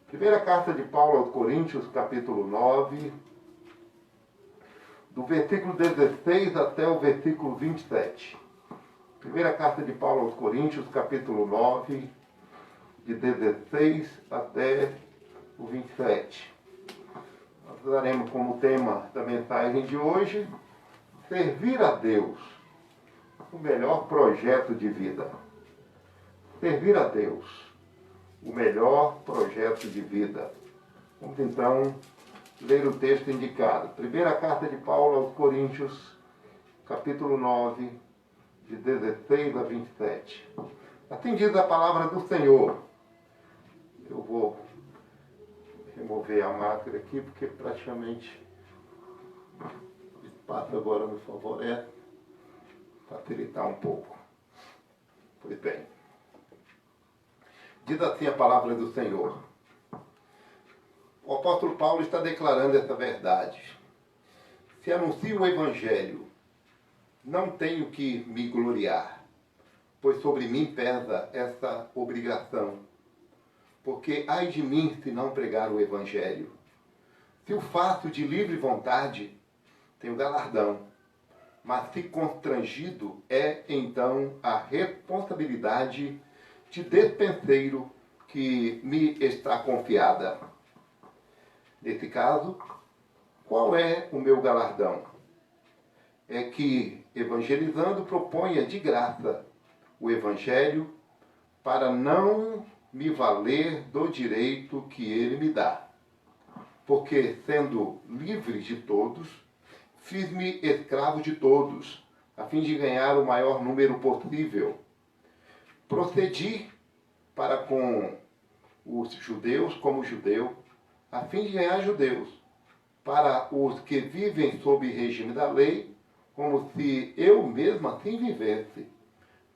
Primeira carta de Paulo aos Coríntios, capítulo 9, do versículo 16 até o versículo 27. Primeira carta de Paulo aos Coríntios, capítulo 9, de 16 até o 27. Nós daremos como tema da mensagem de hoje, servir a Deus, o melhor projeto de vida. Servir a Deus, o melhor projeto de vida. Vamos então ler o texto indicado. Primeira carta de Paulo aos Coríntios, capítulo 9, de 16 a 27. Assim diz a palavra do Senhor. Eu vou remover a máscara aqui, porque praticamente o espaço agora me favorece facilitar um pouco. Pois bem. Diz assim a palavra do Senhor. O apóstolo Paulo está declarando essa verdade. Se anuncio o Evangelho, não tenho que me gloriar, pois sobre mim pesa essa obrigação. Porque ai de mim se não pregar o Evangelho. Se o faço de livre vontade, tenho galardão. Mas se constrangido, é então a responsabilidade de despenseiro que me está confiada. Nesse caso, qual é o meu galardão? É que, evangelizando, proponha de graça o Evangelho para não me valer do direito que ele me dá. Porque, sendo livre de todos, fiz-me escravo de todos, a fim de ganhar o maior número possível. Procedi para com os judeus como judeu, a fim de ganhar judeus, para os que vivem sob regime da lei, como se eu mesmo assim vivesse,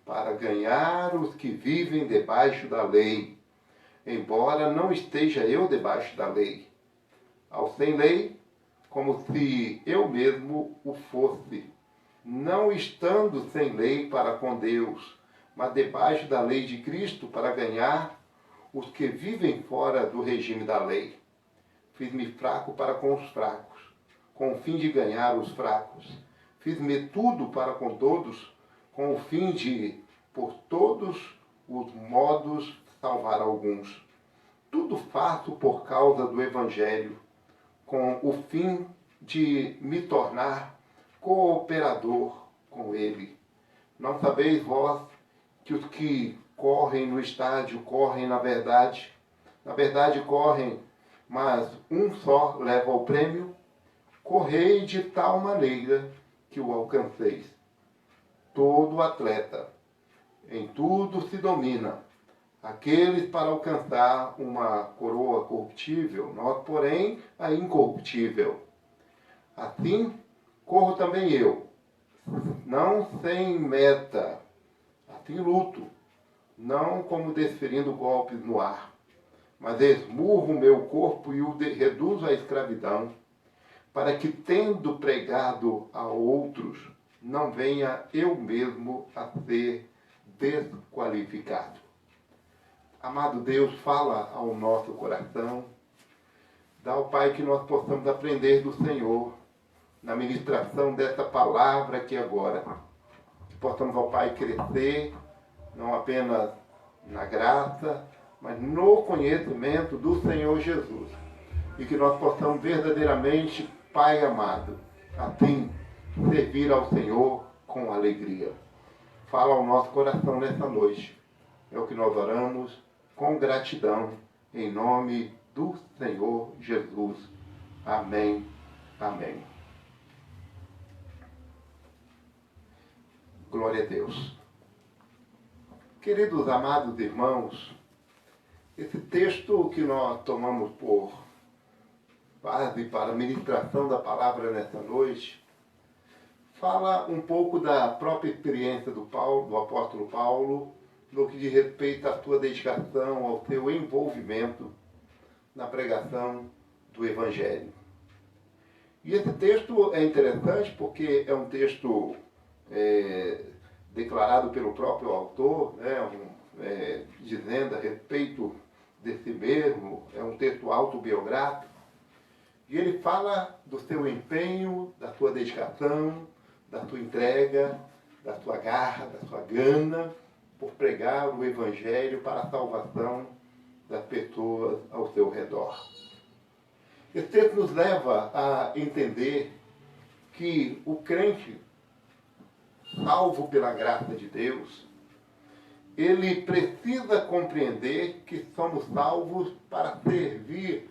para ganhar os que vivem debaixo da lei, embora não esteja eu debaixo da lei. Ao sem lei, como se eu mesmo o fosse, não estando sem lei para com Deus, mas debaixo da lei de Cristo para ganhar os que vivem fora do regime da lei. Fiz-me fraco para com os fracos, com o fim de ganhar os fracos. Fiz-me tudo para com todos, com o fim de, por todos os modos, salvar alguns. Tudo faço por causa do Evangelho, com o fim de me tornar cooperador com ele. Não sabeis vós que os que correm no estádio correm na verdade correm, mas um só leva o prêmio? Correi de tal maneira que o alcanceis. Todo atleta em tudo se domina, aqueles para alcançar uma coroa corruptível, nós, porém, a incorruptível. Assim, corro também eu, não sem meta, assim luto, não como desferindo golpes no ar, mas esmurro o meu corpo e o reduzo à escravidão, para que, tendo pregado a outros, não venha eu mesmo a ser desqualificado. Amado Deus, fala ao nosso coração, dá ao Pai que nós possamos aprender do Senhor, na ministração dessa palavra aqui agora, que possamos, ao Pai, crescer, não apenas na graça, mas no conhecimento do Senhor Jesus. E que nós possamos verdadeiramente, Pai amado, assim, servir ao Senhor com alegria. Fala ao nosso coração nessa noite. É o que nós oramos com gratidão, em nome do Senhor Jesus. Amém. Amém. Glória a Deus. Queridos amados irmãos, esse texto que nós tomamos por base para a ministração da palavra nessa noite, fala um pouco da própria experiência do apóstolo Paulo, no que diz respeito à sua dedicação, ao seu envolvimento na pregação do Evangelho. E esse texto é interessante porque é um texto declarado pelo próprio autor, né, dizendo a respeito de si mesmo, é um texto autobiográfico, e ele fala do seu empenho, da sua dedicação, da sua entrega, da sua garra, da sua gana, por pregar o Evangelho para a salvação das pessoas ao seu redor. Esse texto nos leva a entender que o crente, salvo pela graça de Deus, ele precisa compreender que somos salvos para servir.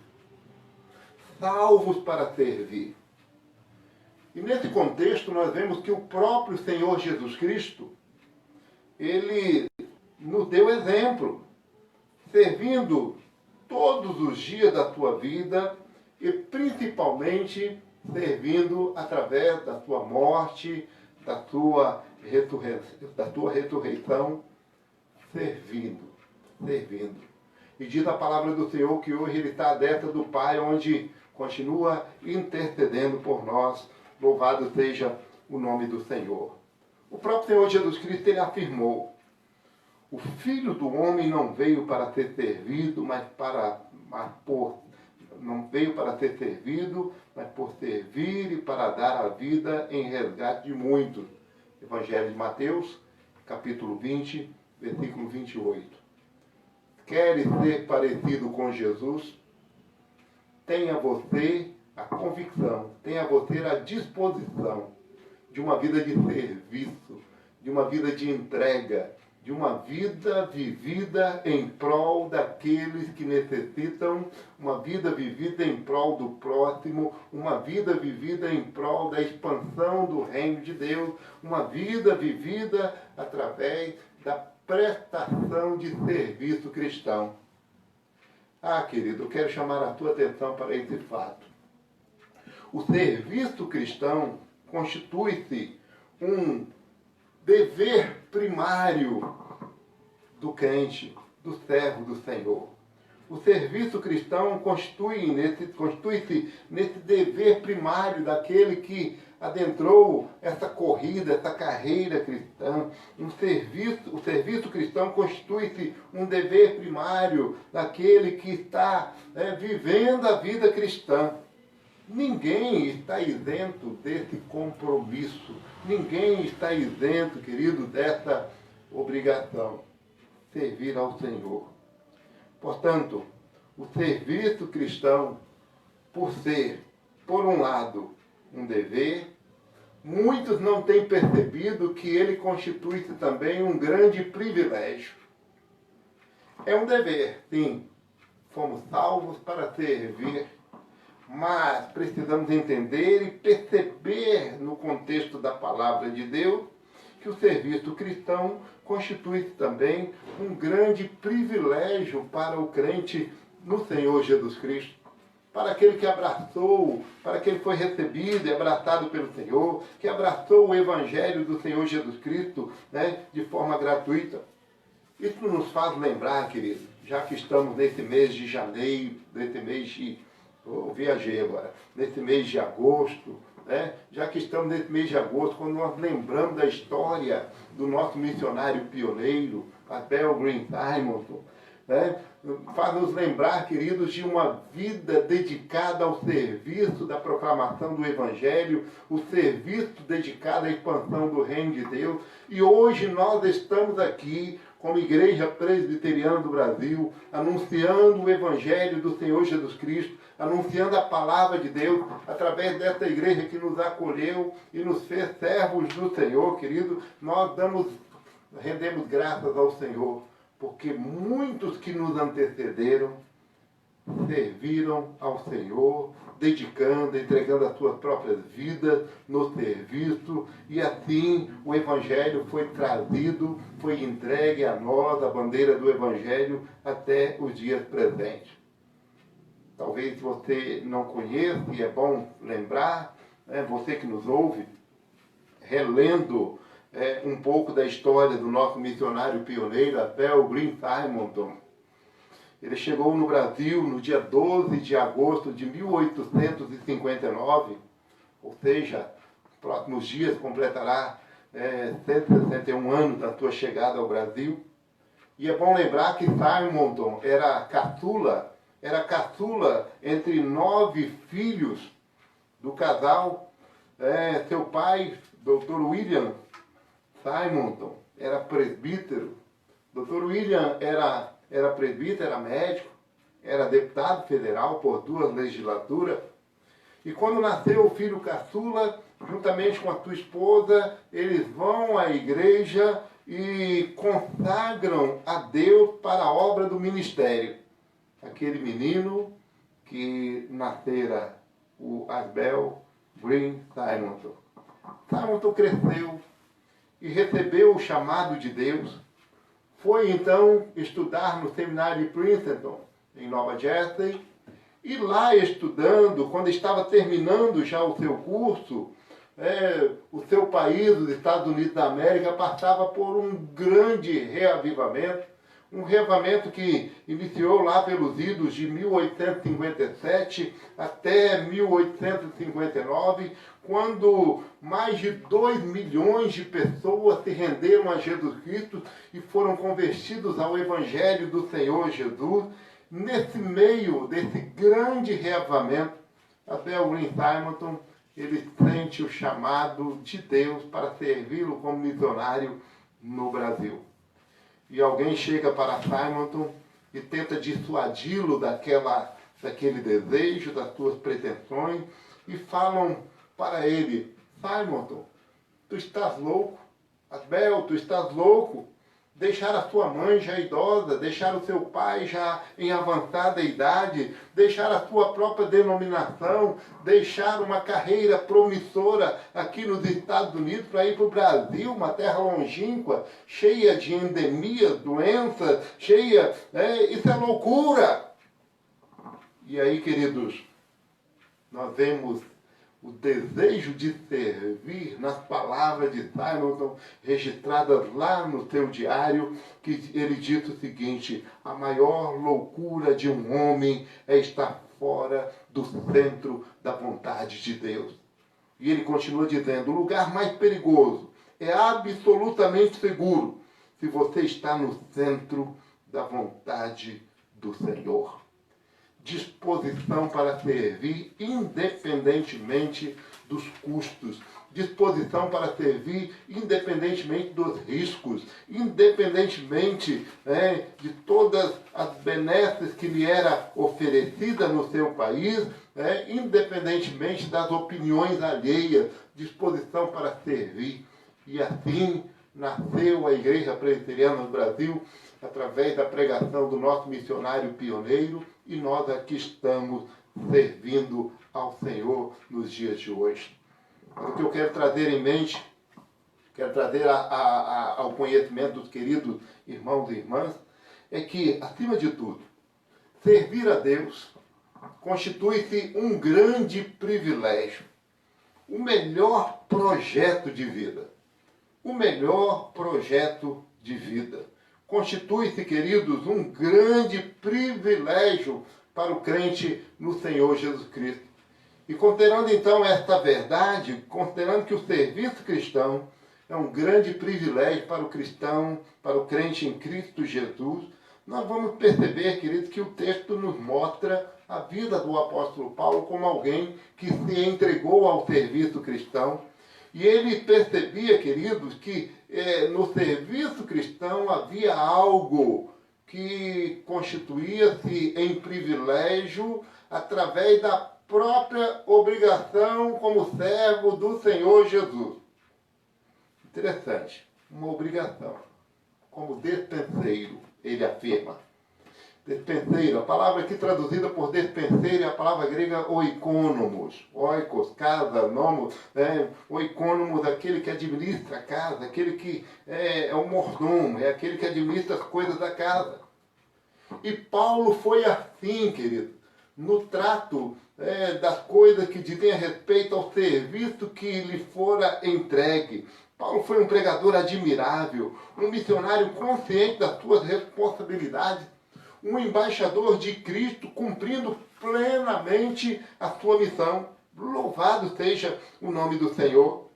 Salvos para servir. E nesse contexto nós vemos que o próprio Senhor Jesus Cristo, ele nos deu exemplo, servindo todos os dias da sua vida e principalmente servindo através da sua morte, da sua ressurreição, servindo. E diz a palavra do Senhor que hoje ele está à destra do Pai, onde continua intercedendo por nós. Louvado seja o nome do Senhor. O próprio Senhor Jesus Cristo, ele afirmou: o Filho do Homem não veio para ser servido, mas por servir e para dar a vida em resgate de muitos. Evangelho de Mateus, capítulo 20, versículo 28. Queres ser parecido com Jesus? Tenha você a convicção, tenha você a disposição de uma vida de serviço, de uma vida de entrega, de uma vida vivida em prol daqueles que necessitam, uma vida vivida em prol do próximo, uma vida vivida em prol da expansão do reino de Deus, uma vida vivida através da prestação de serviço cristão. Ah, querido, eu quero chamar a tua atenção para esse fato. O serviço cristão constitui-se um dever primário do crente, do servo do Senhor. O serviço cristão constitui-se nesse dever primário daquele que adentrou essa corrida, essa carreira cristã. O serviço cristão constitui-se um dever primário daquele que está vivendo a vida cristã. Ninguém está isento desse compromisso. Ninguém está isento, querido, dessa obrigação. Servir ao Senhor. Portanto, o serviço cristão, por ser, por um lado, um dever, muitos não têm percebido que ele constitui-se também um grande privilégio. É um dever, sim. Fomos salvos para servir, mas precisamos entender e perceber no contexto da palavra de Deus que o serviço cristão constitui também um grande privilégio para o crente no Senhor Jesus Cristo, para aquele que abraçou, para aquele que foi recebido e abraçado pelo Senhor, que abraçou o Evangelho do Senhor Jesus Cristo, de forma gratuita. Isso nos faz lembrar, querido, já que estamos nesse mês de janeiro, nesse mês de... Eu viajei agora, nesse mês de agosto, já que estamos nesse mês de agosto, quando nós lembramos da história do nosso missionário pioneiro, Abel Green Simonson, faz nos lembrar, queridos, de uma vida dedicada ao serviço da proclamação do Evangelho, o serviço dedicado à expansão do Reino de Deus. E hoje nós estamos aqui, como Igreja Presbiteriana do Brasil, anunciando o Evangelho do Senhor Jesus Cristo, anunciando a palavra de Deus, através dessa igreja que nos acolheu e nos fez servos do Senhor, querido. Nós rendemos graças ao Senhor, porque muitos que nos antecederam serviram ao Senhor, dedicando, entregando as suas próprias vidas no serviço, e assim o Evangelho foi trazido, foi entregue a nós, a bandeira do Evangelho, até os dias presentes. Talvez você não conheça, e é bom lembrar, você que nos ouve, relendo um pouco da história do nosso missionário pioneiro, Abel Green Simonson. Ele chegou no Brasil no dia 12 de agosto de 1859, ou seja, nos próximos dias completará 161 anos da sua chegada ao Brasil. E é bom lembrar que Simonton era caçula entre 9 filhos do casal. Seu pai, Dr. William Simonton, era presbítero. Dr. William era presbítero, era médico, era deputado federal por 2 legislaturas. E quando nasceu o filho caçula, juntamente com a tua esposa, eles vão à igreja e consagram a Deus para a obra do ministério. Aquele menino que nascera, o Asbel Green Simonton. Simonton cresceu e recebeu o chamado de Deus. Foi então estudar no seminário de Princeton, em Nova Jersey, e lá estudando, quando estava terminando já o seu curso, o seu país, os Estados Unidos da América, passava por um grande reavivamento, um reavivamento que iniciou lá pelos idos de 1857 até 1859, quando mais de 2 milhões de pessoas se renderam a Jesus Cristo e foram convertidos ao Evangelho do Senhor Jesus. Nesse meio desse grande reavivamento, Asbel Green Simonton, ele sente o chamado de Deus para servi-lo como missionário no Brasil. E alguém chega para Simonton e tenta dissuadi-lo daquele desejo, das suas pretensões, e falam para ele: Simonton, tu estás louco. Asbel, tu estás louco. Deixar a sua mãe já idosa, deixar o seu pai já em avançada idade, deixar a sua própria denominação, deixar uma carreira promissora aqui nos Estados Unidos para ir para o Brasil, uma terra longínqua, cheia de endemias, doenças, isso é loucura. E aí, queridos, nós vemos o desejo de servir nas palavras de Simonton, registradas lá no seu diário, que ele diz o seguinte: a maior loucura de um homem é estar fora do centro da vontade de Deus. E ele continua dizendo: o lugar mais perigoso é absolutamente seguro se você está no centro da vontade do Senhor. Disposição para servir independentemente dos custos, disposição para servir independentemente dos riscos, independentemente de todas as benesses que lhe era oferecida no seu país, independentemente das opiniões alheias, disposição para servir. E assim nasceu a Igreja Presbiteriana no Brasil, através da pregação do nosso missionário pioneiro, e nós aqui estamos servindo ao Senhor nos dias de hoje. O que eu quero trazer em mente, quero trazer ao conhecimento dos queridos irmãos e irmãs, é que, acima de tudo, servir a Deus constitui-se um grande privilégio, o melhor projeto de vida. O melhor projeto de vida. Constitui-se, queridos, um grande privilégio para o crente no Senhor Jesus Cristo. E considerando então esta verdade, considerando que o serviço cristão é um grande privilégio para o cristão, para o crente em Cristo Jesus, nós vamos perceber, queridos, que o texto nos mostra a vida do apóstolo Paulo como alguém que se entregou ao serviço cristão. E ele percebia, queridos, que no serviço cristão havia algo que constituía-se em privilégio através da própria obrigação como servo do Senhor Jesus. Interessante, uma obrigação. Como despenseiro, ele afirma. Despenseiro, a palavra aqui traduzida por despenseiro é a palavra grega oikonomos. Oikos, casa, nomos, oikonomos, aquele que administra a casa, aquele que é o mordomo, é aquele que administra as coisas da casa. E Paulo foi assim, querido, no trato das coisas que dizem a respeito ao serviço que lhe fora entregue. Paulo foi um pregador admirável, um missionário consciente das suas responsabilidades, um embaixador de Cristo cumprindo plenamente a sua missão. Louvado seja o nome do Senhor.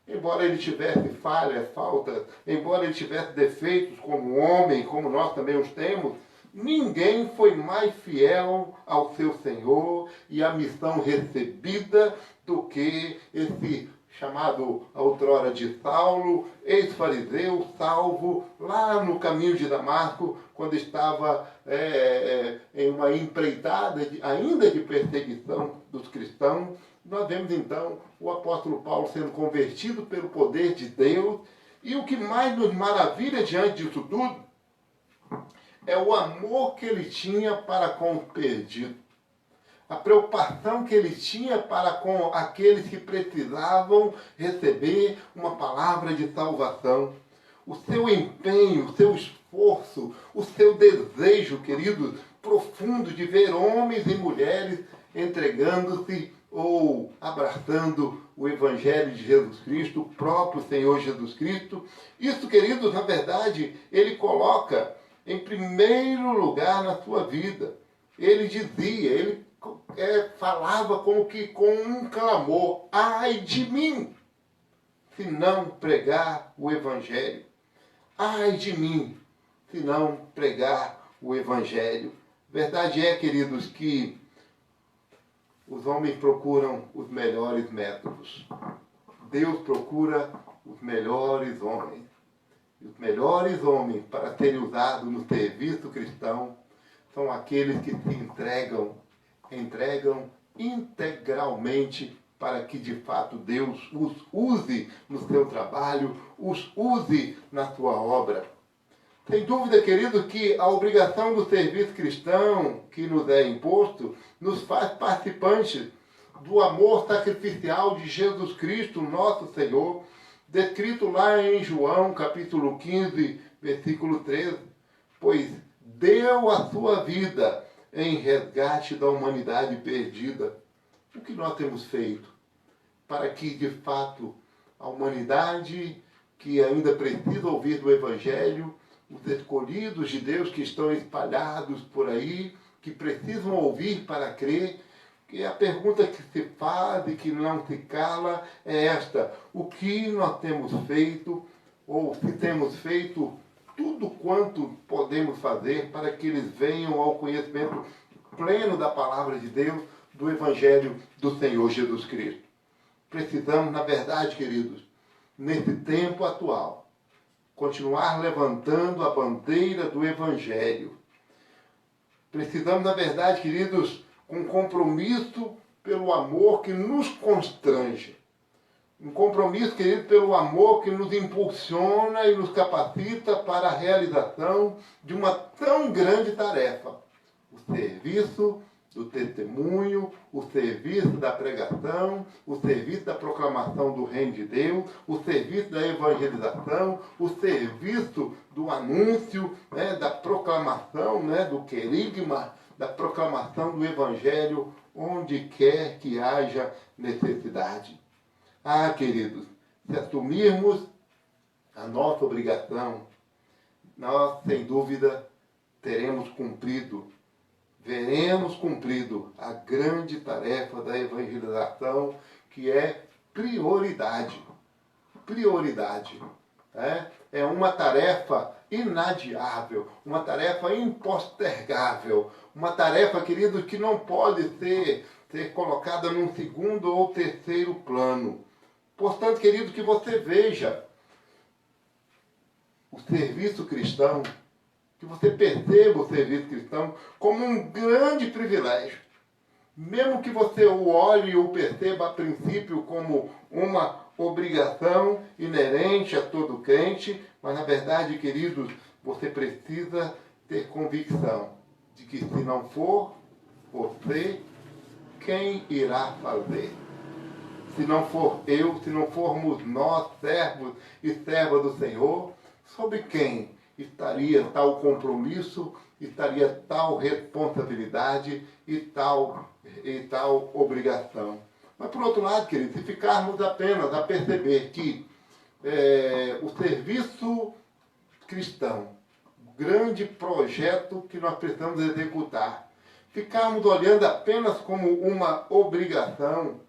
embora ele tivesse falhas, faltas, embora ele tivesse defeitos como homem, como nós também os temos, ninguém foi mais fiel ao seu Senhor e à missão recebida do que esse chamado outrora de Saulo, ex-fariseu, salvo, lá no caminho de Damasco, quando estava em uma empreitada ainda de perseguição dos cristãos. Nós vemos então o apóstolo Paulo sendo convertido pelo poder de Deus, e o que mais nos maravilha diante disso tudo é o amor que ele tinha para com os perdidos. A preocupação que ele tinha para com aqueles que precisavam receber uma palavra de salvação. O seu empenho, o seu esforço, o seu desejo, queridos, profundo de ver homens e mulheres entregando-se ou abraçando o Evangelho de Jesus Cristo, o próprio Senhor Jesus Cristo. Isso, queridos, na verdade, ele coloca em primeiro lugar na sua vida. Ele dizia, ele falava como que com um clamor: ai de mim, se não pregar o Evangelho. Ai de mim, se não pregar o Evangelho. Verdade é, queridos, que os homens procuram os melhores métodos. Deus procura os melhores homens. E os melhores homens para serem usados no serviço cristão são aqueles que se entregam integralmente para que de fato Deus os use no seu trabalho, os use na sua obra. Sem dúvida, querido, que a obrigação do serviço cristão que nos é imposto nos faz participantes do amor sacrificial de Jesus Cristo, nosso Senhor, descrito lá em João, capítulo 15, versículo 13, pois deu a sua vida em resgate da humanidade perdida. O que nós temos feito para que, de fato, a humanidade que ainda precisa ouvir do Evangelho, os escolhidos de Deus que estão espalhados por aí, que precisam ouvir para crer, que a pergunta que se faz e que não se cala é esta: o que nós temos feito, ou se temos feito tudo quanto podemos fazer para que eles venham ao conhecimento pleno da palavra de Deus, do Evangelho do Senhor Jesus Cristo? Precisamos, na verdade, queridos, nesse tempo atual, continuar levantando a bandeira do Evangelho. Precisamos, na verdade, queridos, com compromisso pelo amor que nos constrange. Um compromisso, querido, pelo amor que nos impulsiona e nos capacita para a realização de uma tão grande tarefa: o serviço do testemunho, o serviço da pregação, o serviço da proclamação do reino de Deus, o serviço da evangelização, o serviço do anúncio, da proclamação, do querigma, da proclamação do Evangelho, onde quer que haja necessidade. Ah, queridos, se assumirmos a nossa obrigação, nós, sem dúvida, veremos cumprido a grande tarefa da evangelização, que é prioridade. Prioridade. É uma tarefa inadiável, uma tarefa impostergável, uma tarefa, querido, que não pode ser colocada num segundo ou terceiro plano. Portanto, querido, que você veja o serviço cristão, que você perceba o serviço cristão como um grande privilégio. Mesmo que você o olhe e o perceba a princípio como uma obrigação inerente a todo crente, mas na verdade, queridos, você precisa ter convicção de que se não for você, quem irá fazer? Se não for eu, se não formos nós, servos e servas do Senhor, sobre quem estaria tal compromisso, estaria tal responsabilidade e tal obrigação? Mas, por outro lado, queridos, se ficarmos apenas a perceber que o serviço cristão, o grande projeto que nós precisamos executar, ficarmos olhando apenas como uma obrigação,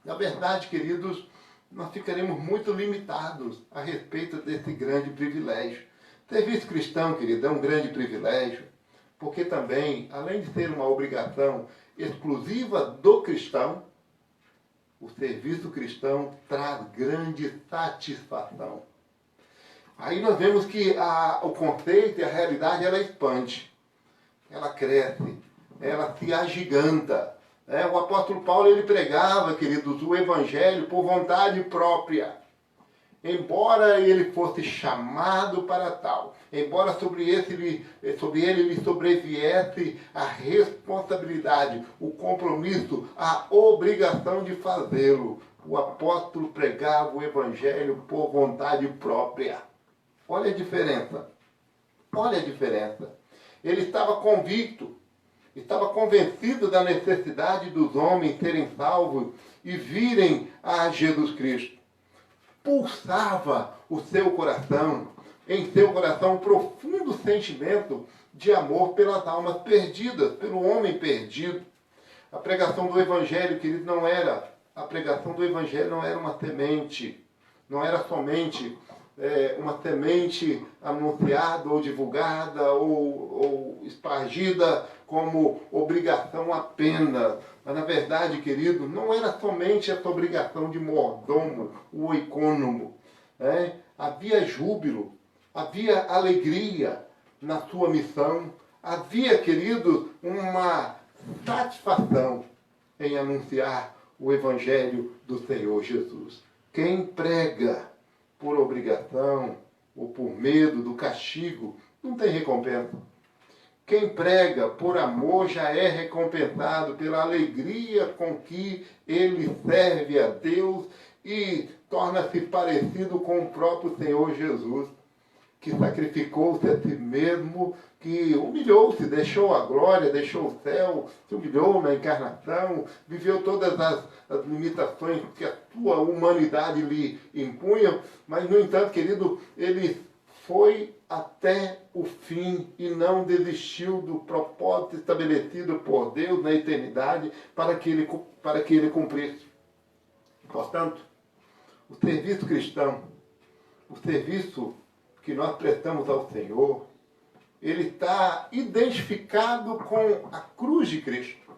na verdade, queridos, nós ficaremos muito limitados a respeito desse grande privilégio. Serviço cristão, querido, é um grande privilégio, porque também, além de ser uma obrigação exclusiva do cristão, o serviço cristão traz grande satisfação. Aí nós vemos que o conceito e a realidade, ela expande, ela cresce, ela se agiganta. O apóstolo Paulo, ele pregava, queridos, o evangelho por vontade própria. Embora ele fosse chamado para tal, embora sobre ele lhe sobreviesse a responsabilidade, o compromisso, a obrigação de fazê-lo, o apóstolo pregava o evangelho por vontade própria. Olha a diferença. Olha a diferença. Ele estava convicto, estava convencido da necessidade dos homens serem salvos e virem a Jesus Cristo. Pulsava o seu coração, em seu coração, um profundo sentimento de amor pelas almas perdidas, pelo homem perdido. A pregação do Evangelho, querido, a pregação do Evangelho não era uma semente, não era somente uma semente anunciada ou divulgada ou espargida como obrigação apenas. Mas, na verdade, querido, não era somente essa obrigação de mordomo, o oicônomo. Havia júbilo, havia alegria na sua missão, havia, querido, uma satisfação em anunciar o Evangelho do Senhor Jesus. Quem prega por obrigação ou por medo do castigo, não tem recompensa. Quem prega por amor já é recompensado pela alegria com que ele serve a Deus e torna-se parecido com o próprio Senhor Jesus, que sacrificou-se a si mesmo, que humilhou-se, deixou a glória, deixou o céu, se humilhou na encarnação, viveu todas as limitações que a sua humanidade lhe impunha, mas, no entanto, querido, ele foi até o fim e não desistiu do propósito estabelecido por Deus na eternidade para que ele cumprisse. Portanto, o serviço cristão, o serviço que nós prestamos ao Senhor, ele está identificado com a cruz de Cristo.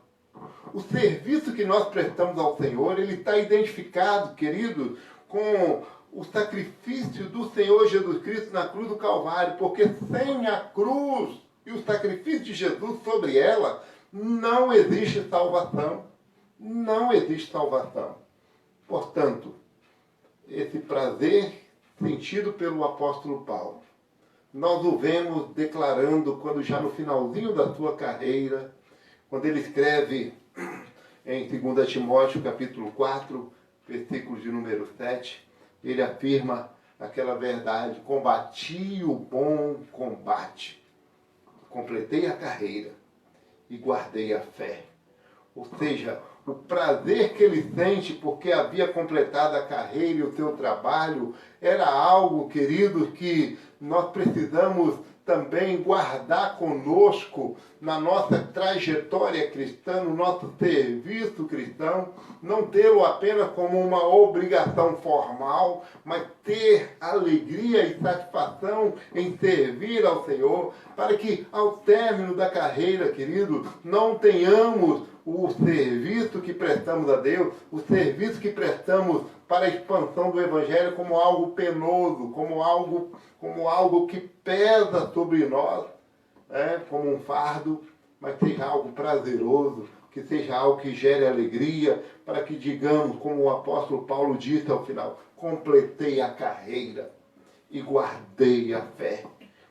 O serviço que nós prestamos ao Senhor, ele está identificado, querido, com o sacrifício do Senhor Jesus Cristo na cruz do Calvário, porque sem a cruz e o sacrifício de Jesus sobre ela, não existe salvação. Não existe salvação. Portanto, esse prazer sentido pelo apóstolo Paulo, nós o vemos declarando quando já no finalzinho da sua carreira, quando ele escreve em 2 Timóteo capítulo 4, versículo de número 7, ele afirma aquela verdade: combati o bom combate, completei a carreira e guardei a fé. Ou seja, o prazer que ele sente porque havia completado a carreira e o seu trabalho era algo, querido, que nós precisamos também guardar conosco na nossa trajetória cristã, no nosso serviço cristão, não tê-lo apenas como uma obrigação formal, mas ter alegria e satisfação em servir ao Senhor, para que ao término da carreira, querido, não tenhamos o serviço que prestamos a Deus, o serviço que prestamos para a expansão do Evangelho como algo penoso, como algo que pesa sobre nós, como um fardo, mas seja algo prazeroso, que seja algo que gere alegria, para que digamos, como o apóstolo Paulo disse ao final: completei a carreira e guardei a fé.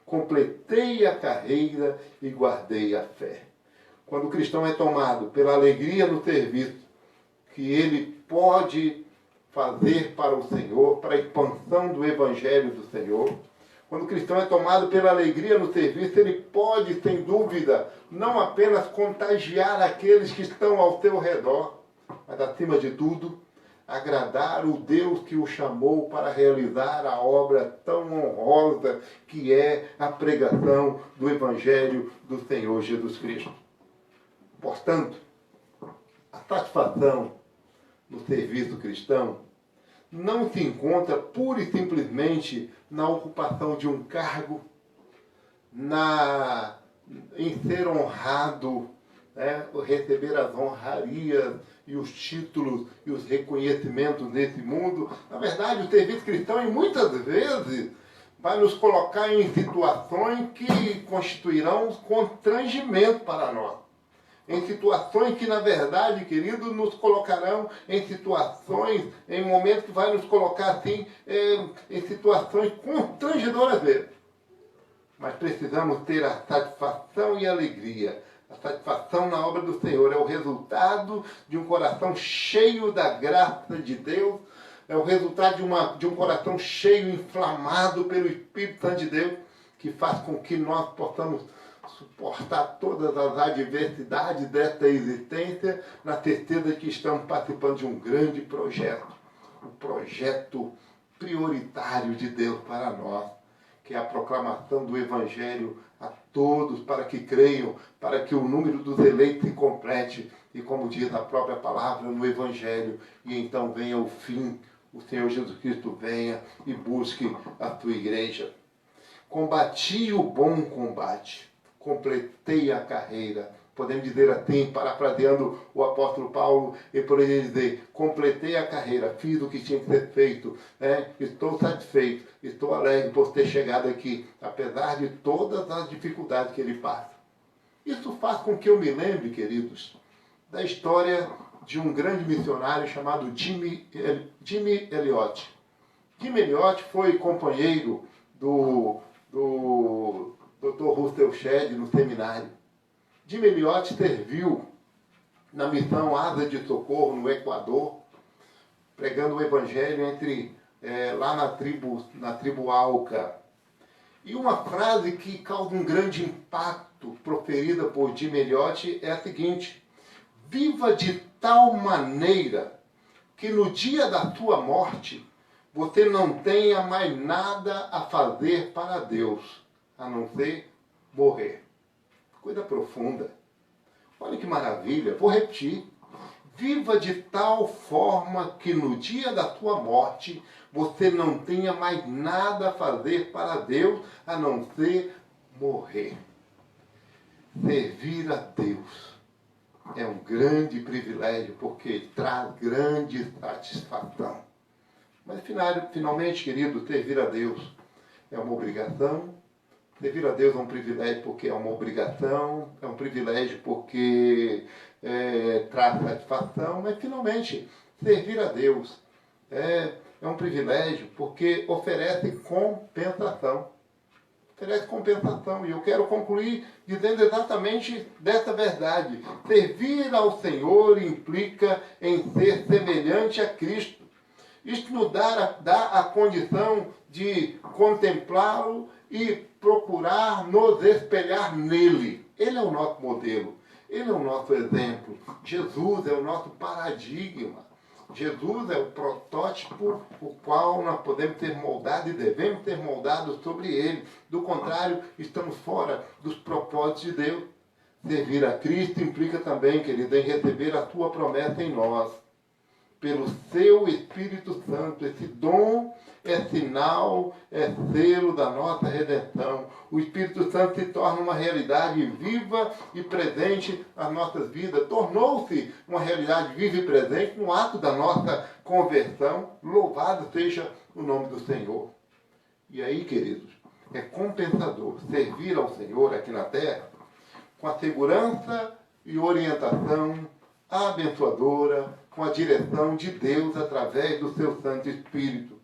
Completei a carreira e guardei a fé. Quando o cristão é tomado pela alegria no serviço que ele pode fazer para o Senhor, para a expansão do Evangelho do Senhor, quando o cristão é tomado pela alegria no serviço, ele pode, sem dúvida, não apenas contagiar aqueles que estão ao seu redor, mas, acima de tudo, agradar o Deus que o chamou para realizar a obra tão honrosa que é a pregação do Evangelho do Senhor Jesus Cristo. Portanto, a satisfação no serviço cristão não se encontra pura e simplesmente na ocupação de um cargo, em ser honrado, né, receber as honrarias e os títulos e os reconhecimentos nesse mundo. Na verdade, o serviço cristão, e muitas vezes, vai nos colocar em situações que constituirão constrangimento para nós. Em situações que, na verdade, querido, nos colocarão em situações, em momentos que vai nos colocar, assim, em situações constrangedoras mesmo. Mas precisamos ter a satisfação e a alegria. A satisfação na obra do Senhor é o resultado de um coração cheio da graça de Deus, é o resultado de um coração cheio, inflamado pelo Espírito Santo de Deus, que faz com que nós possamos suportar todas as adversidades desta existência, na certeza de que estamos participando de um grande projeto, um projeto prioritário de Deus para nós, que é a proclamação do Evangelho a todos, para que creiam, para que o número dos eleitos se complete, e como diz a própria palavra no Evangelho, e então venha o fim, o Senhor Jesus Cristo venha e busque a tua igreja. Combati o bom combate, completei a carreira. Podemos dizer assim, parafraseando o apóstolo Paulo, e poderia dizer: completei a carreira, fiz o que tinha que ser feito, estou satisfeito, estou alegre por ter chegado aqui, apesar de todas as dificuldades que ele passa. Isso faz com que eu me lembre, queridos, da história de um grande missionário chamado Jimmy Elliot. Jimmy Elliot foi companheiro do Dr. Russell Shedd no seminário. Jimmy Elliot serviu na missão Asa de Socorro, no Equador, pregando o Evangelho lá na tribo Auca. E uma frase que causa um grande impacto, proferida por Jimmy Elliot, é a seguinte: viva de tal maneira que no dia da tua morte você não tenha mais nada a fazer para Deus, a não ser morrer. Coisa profunda. Olha que maravilha. Vou repetir. Viva de tal forma que no dia da tua morte você não tenha mais nada a fazer para Deus, a não ser morrer. Servir a Deus é um grande privilégio, porque traz grande satisfação. Mas finalmente, querido, servir a Deus é uma obrigação. Servir a Deus é um privilégio porque é uma obrigação, é um privilégio porque traz satisfação, mas finalmente, servir a Deus é um privilégio porque oferece compensação. Oferece compensação. E eu quero concluir dizendo exatamente dessa verdade. Servir ao Senhor implica em ser semelhante a Cristo. Isto nos dá a condição de contemplá-lo e procurar nos espelhar nele. Ele é o nosso modelo, ele é o nosso exemplo. Jesus é o nosso paradigma. Jesus é o protótipo o qual nós podemos ser moldados e devemos ser moldados sobre ele. Do contrário, estamos fora dos propósitos de Deus. Servir a Cristo implica também, querido, em receber a sua promessa em nós. Pelo seu Espírito Santo. Esse dom é sinal, é selo da nossa redenção. O Espírito Santo se torna uma realidade viva e presente nas nossas vidas. Tornou-se uma realidade viva e presente no ato da nossa conversão. Louvado seja o nome do Senhor. E aí, queridos, é compensador servir ao Senhor aqui na terra com a segurança e orientação abençoadora, com a direção de Deus através do seu Santo Espírito.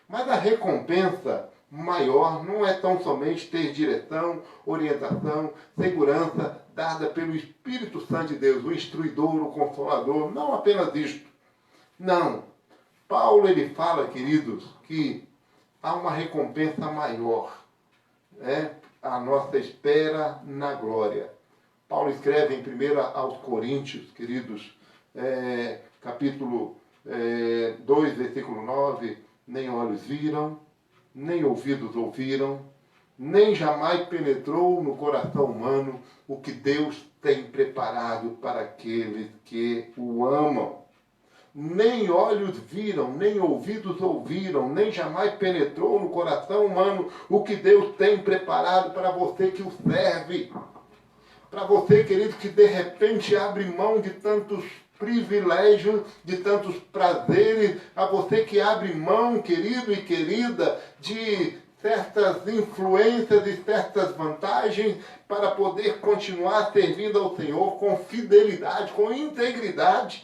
Mas a recompensa maior não é tão somente ter direção, orientação, segurança dada pelo Espírito Santo de Deus, o instruidor, o consolador, não apenas isto. Não. Paulo, ele fala, queridos, que há uma recompensa maior, a nossa espera na glória. Paulo escreve em 1 aos Coríntios, queridos, capítulo 2, versículo 9, nem olhos viram, nem ouvidos ouviram, nem jamais penetrou no coração humano o que Deus tem preparado para aqueles que o amam. nem olhos viram, nem ouvidos ouviram, nem jamais penetrou no coração humano o que Deus tem preparado para você que o serve. Para você, querido, que de repente abre mão de tantos privilégios, de tantos prazeres, a você que abre mão, querido e querida, de certas influências e certas vantagens para poder continuar servindo ao Senhor com fidelidade, com integridade.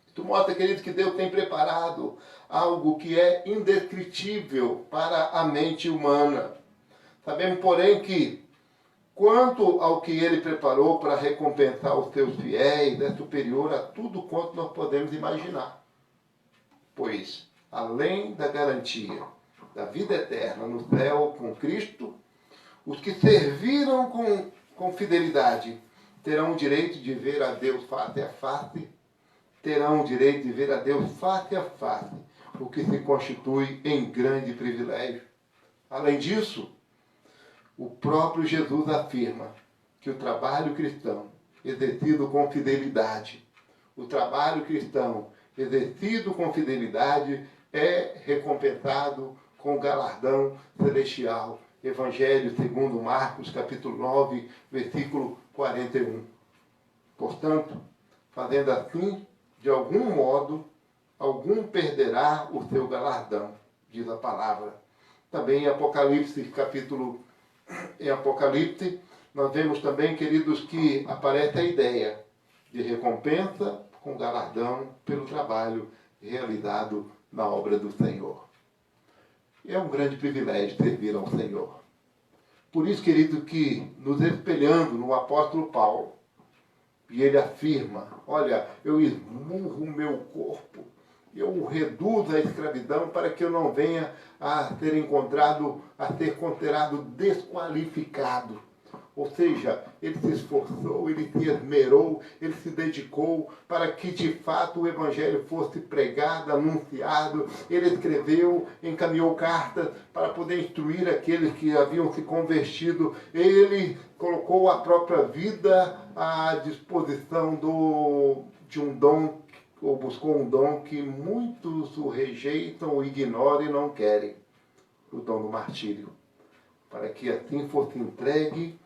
Isso mostra, querido, que Deus tem preparado algo que é indescritível para a mente humana. Sabemos, porém, que quanto ao que Ele preparou para recompensar os seus fiéis é superior a tudo quanto nós podemos imaginar. Pois, além da garantia da vida eterna no céu com Cristo, os que serviram com fidelidade terão o direito de ver a Deus face a face, terão o direito de ver a Deus face a face, o que se constitui em grande privilégio. Além disso, o próprio Jesus afirma que o trabalho cristão exercido com fidelidade, é recompensado com o galardão celestial. Evangelho segundo Marcos, capítulo 9, versículo 41. Portanto, fazendo assim, de algum modo, algum perderá o seu galardão, diz a palavra. Também em Apocalipse, nós vemos também, queridos, que aparece a ideia de recompensa com galardão pelo trabalho realizado na obra do Senhor. É um grande privilégio servir ao Senhor. Por isso, querido, que nos espelhando no apóstolo Paulo, e ele afirma, olha, eu esmurro o meu corpo, eu o reduzo à escravidão para que eu não venha a ser considerado desqualificado. Ou seja, ele se esforçou, ele se esmerou, ele se dedicou para que de fato o Evangelho fosse pregado, anunciado. Ele escreveu, encaminhou cartas para poder instruir aqueles que haviam se convertido. Ele colocou a própria vida à disposição de um dom, ou buscou um dom que muitos o rejeitam, o ignoram e não querem, o dom do martírio, para que assim fosse entregue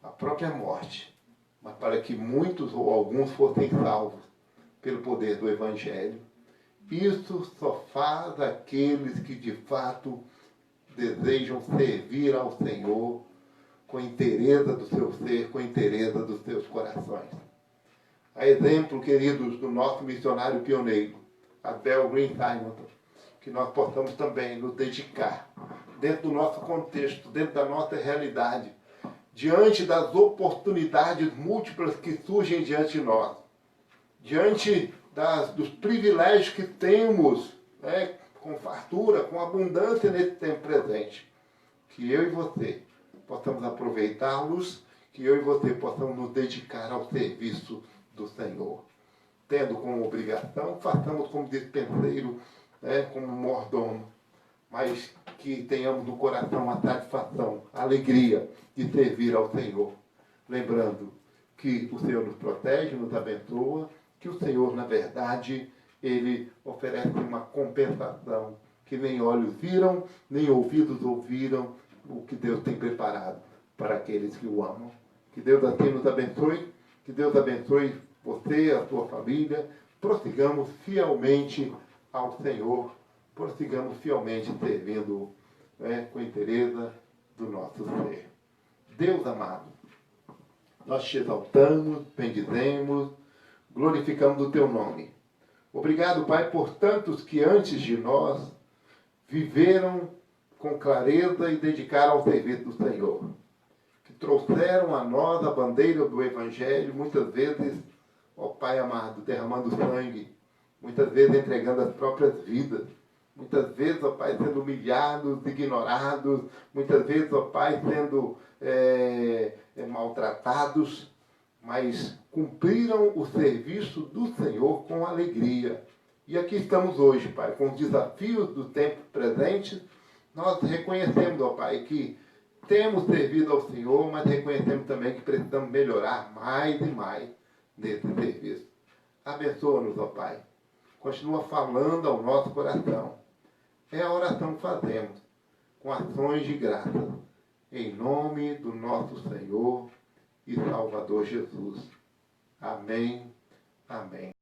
a própria morte, mas para que muitos ou alguns fossem salvos pelo poder do Evangelho. Isso só faz aqueles que de fato desejam servir ao Senhor com inteireza do seu ser, com inteireza dos seus corações. A exemplo, queridos, do nosso missionário pioneiro, Abel Green Simonton, que nós possamos também nos dedicar, dentro do nosso contexto, dentro da nossa realidade, diante das oportunidades múltiplas que surgem diante de nós, diante dos privilégios que temos, com fartura, com abundância nesse tempo presente, que eu e você possamos aproveitá-los, que eu e você possamos nos dedicar ao serviço do Senhor. Tendo como obrigação, façamos como dispenseiro, como mordomo, mas que tenhamos no coração a satisfação, a alegria de servir ao Senhor. Lembrando que o Senhor nos protege, nos abençoa, que o Senhor, na verdade, Ele oferece uma compensação que nem olhos viram, nem ouvidos ouviram o que Deus tem preparado para aqueles que o amam. Que Deus assim nos abençoe, que Deus abençoe você, a sua família. Prossigamos fielmente ao Senhor, prossigamos fielmente servindo com inteireza do nosso ser. Deus amado, nós te exaltamos, bendizemos, glorificamos o teu nome. Obrigado, Pai, por tantos que antes de nós viveram com clareza e dedicaram ao serviço do Senhor, que trouxeram a nós a bandeira do Evangelho, muitas vezes, ó Pai amado, derramando sangue, muitas vezes entregando as próprias vidas, muitas vezes, ó Pai, sendo humilhados, ignorados, muitas vezes, ó Pai, sendo maltratados, mas cumpriram o serviço do Senhor com alegria. E aqui estamos hoje, Pai, com os desafios do tempo presente. Nós reconhecemos, ó Pai, que temos servido ao Senhor, mas reconhecemos também que precisamos melhorar mais e mais nesse serviço. Abençoa-nos, ó Pai. Continua falando ao nosso coração. É a oração que fazemos, com ações de graça. Em nome do nosso Senhor e Salvador Jesus. Amém. Amém.